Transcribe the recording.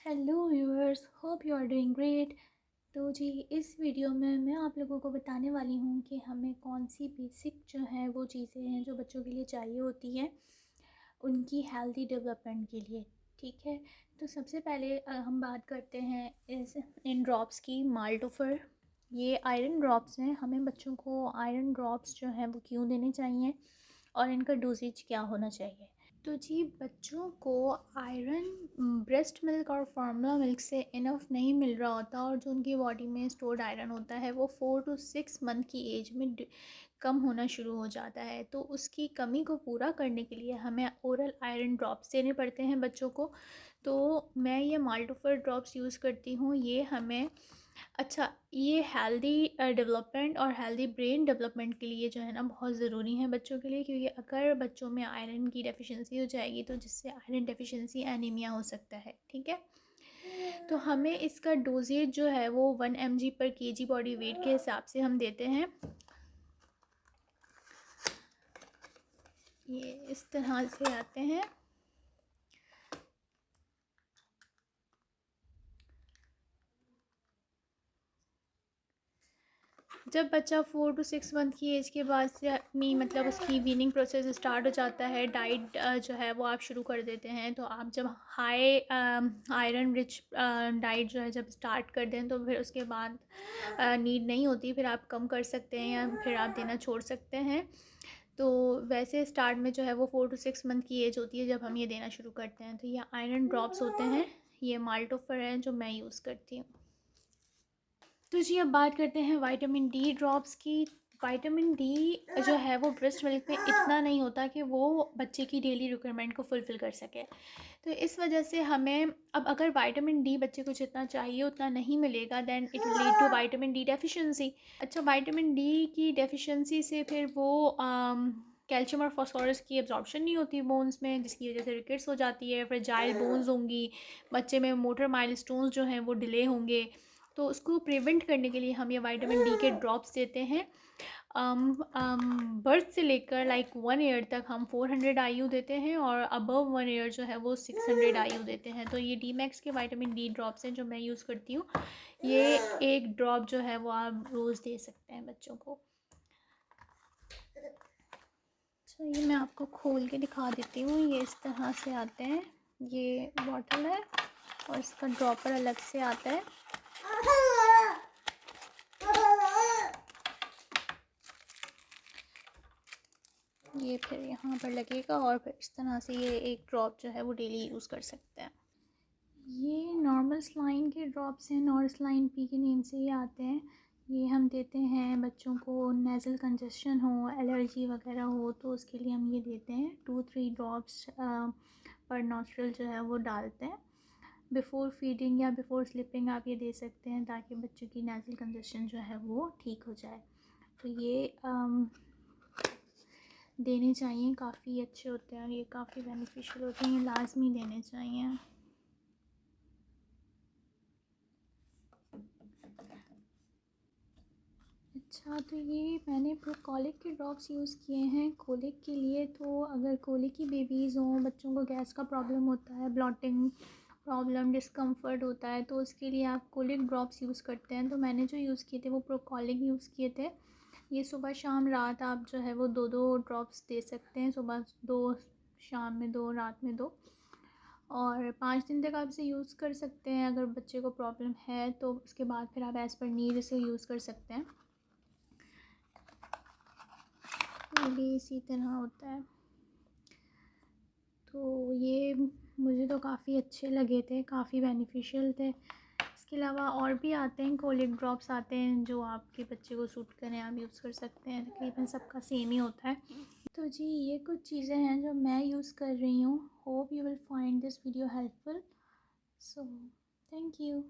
Hello viewers, hope you are doing great. तो जी इस वीडियो में मैं आप लोगों को बताने वाली हूँ कि हमें कौन सी बेसिक जो है वो चीज़ें हैं जो बच्चों के लिए चाहिए होती हैं उनकी हेल्दी डेवलपमेंट के लिए। ठीक है, तो सबसे पहले हम बात करते हैं इस इन ड्रॉप्स की। माल्टोफर, ये आयरन ड्रॉप्स हैं। हमें बच्चों को आयरन ड्रॉप्स जो हैं वो क्यों देने चाहिए और इनका डोजेज क्या होना चाहिए। तो जी बच्चों को आयरन ब्रेस्ट मिल्क और फार्मूला मिल्क से इनफ नहीं मिल रहा होता और जो उनकी बॉडी में स्टोर्ड आयरन होता है वो 4 to 6 मंथ की एज में कम होना शुरू हो जाता है। तो उसकी कमी को पूरा करने के लिए हमें ओरल आयरन ड्रॉप्स देने पड़ते हैं बच्चों को। तो मैं ये माल्टोफर ड्रॉप्स यूज़ करती हूँ। ये हमें ये हेल्दी डेवलपमेंट और हेल्दी ब्रेन डेवलपमेंट के लिए जो है ना बहुत ज़रूरी है बच्चों के लिए, क्योंकि अगर बच्चों में आयरन की डेफिशिएंसी हो जाएगी तो जिससे आयरन डेफिशिएंसी एनीमिया हो सकता है। ठीक है, तो हमें इसका डोजेज जो है वो 1 mg पर kg बॉडी वेट के हिसाब से हम देते हैं। ये इस तरह से आते हैं। जब बच्चा 4 to 6 मंथ की एज के बाद से अपनी उसकी वीनिंग प्रोसेस स्टार्ट हो जाता है, डाइट जो है वो आप शुरू कर देते हैं। तो आप जब हाई आयरन रिच डाइट जो है जब स्टार्ट कर दें तो फिर उसके बाद नीड नहीं होती, फिर आप कम कर सकते हैं या फिर आप देना छोड़ सकते हैं। तो वैसे स्टार्ट में जो है वो 4 to 6 मंथ की एज होती है जब हम ये देना शुरू करते हैं। तो ये आयरन ड्रॉप्स होते हैं, ये माल्टोफर है जो मैं यूज़ करती हूँ। तो जी अब बात करते हैं विटामिन डी ड्रॉप्स की। विटामिन डी जो है वो ब्रेस्ट मिल्क में इतना नहीं होता कि वो बच्चे की डेली रिक्वायरमेंट को फुलफ़िल कर सके। तो इस वजह से हमें अब अगर विटामिन डी बच्चे को जितना चाहिए उतना नहीं मिलेगा then it will lead to vitamin D deficiency. Vitamin D की डेफिशिएंसी से फिर वो कैल्शियम और फास्फोरस की एब्जॉर्प्शन नहीं होती बोन्स में, जिसकी वजह से रिकेट्स हो जाती है, फ्रेजाइल बोन्स होंगी, बच्चे में मोटर माइलस्टोन्स जो हैं वो डिले होंगे। तो उसको प्रिवेंट करने के लिए हम ये विटामिन डी के ड्रॉप्स देते हैं। बर्थ से लेकर 1 ईयर तक हम 400 IU देते हैं और अबव 1 ईयर जो है वो 600 IU देते हैं। तो ये डी मैक्स के विटामिन डी ड्रॉप्स हैं जो मैं यूज़ करती हूँ। ये एक ड्रॉप जो है वो आप रोज़ दे सकते हैं बच्चों को। ये मैं आपको खोल के दिखा देती हूँ। ये इस तरह से आते हैं, ये बॉटल है और इसका ड्रॉपर अलग से आता है। ये फिर यहाँ पर लगेगा और फिर इस तरह से ये एक ड्रॉप जो है वो डेली यूज़ कर सकते हैं। ये नॉर्मल सलाइन के ड्रॉप्स हैं, नॉर्मल सलाइन पी के नेम से ये आते हैं। ये हम देते हैं बच्चों को, नेज़ल कंजेशन हो, एलर्जी वगैरह हो तो उसके लिए हम ये देते हैं। 2-3 ड्रॉप्स पर नॉस्ट्रल जो है वो डालते हैं। बिफ़ोर फीडिंग या बिफ़ोर स्लीपिंग आप ये दे सकते हैं ताकि बच्चों की नेज़ल कंजेशन जो है वो ठीक हो जाए। तो ये देने चाहिए, काफ़ी अच्छे होते हैं और ये काफ़ी बेनिफिशियल होते हैं, ये लाजमी देने चाहिए। तो ये मैंने कोलिक के ड्रॉप्स यूज़ किए हैं कोलिक के लिए। तो अगर कोलिक की बेबीज़ हों, बच्चों को गैस का प्रॉब्लम होता है, ब्लॉटिंग प्रॉब्लम, डिस्कम्फर्ट होता है, तो उसके लिए आप कोलिक ड्रॉप्स यूज़ करते हैं। तो मैंने जो यूज़ किए थे वो प्रोकोलिक यूज़ किए थे। ये सुबह शाम रात आप जो है वो 2-2 ड्रॉप्स दे सकते हैं, सुबह 2, शाम में 2, रात में 2, और 5 दिन तक आप इसे यूज़ कर सकते हैं। अगर बच्चे को प्रॉब्लम है तो उसके बाद फिर आप एज़ पर नीड इसे यूज़ कर सकते हैं। ये भी इसी तरह होता है। तो ये मुझे तो काफ़ी अच्छे लगे थे, काफ़ी बेनिफिशियल थे। इसके अलावा और भी आते हैं, कोलिक ड्रॉप्स आते हैं जो आपके बच्चे को सूट करें, आप यूज़ कर सकते हैं। तकरीबन सबका सेम ही होता है। तो जी ये कुछ चीज़ें हैं जो मैं यूज़ कर रही हूँ। Hope you will find this video helpful. So thank you.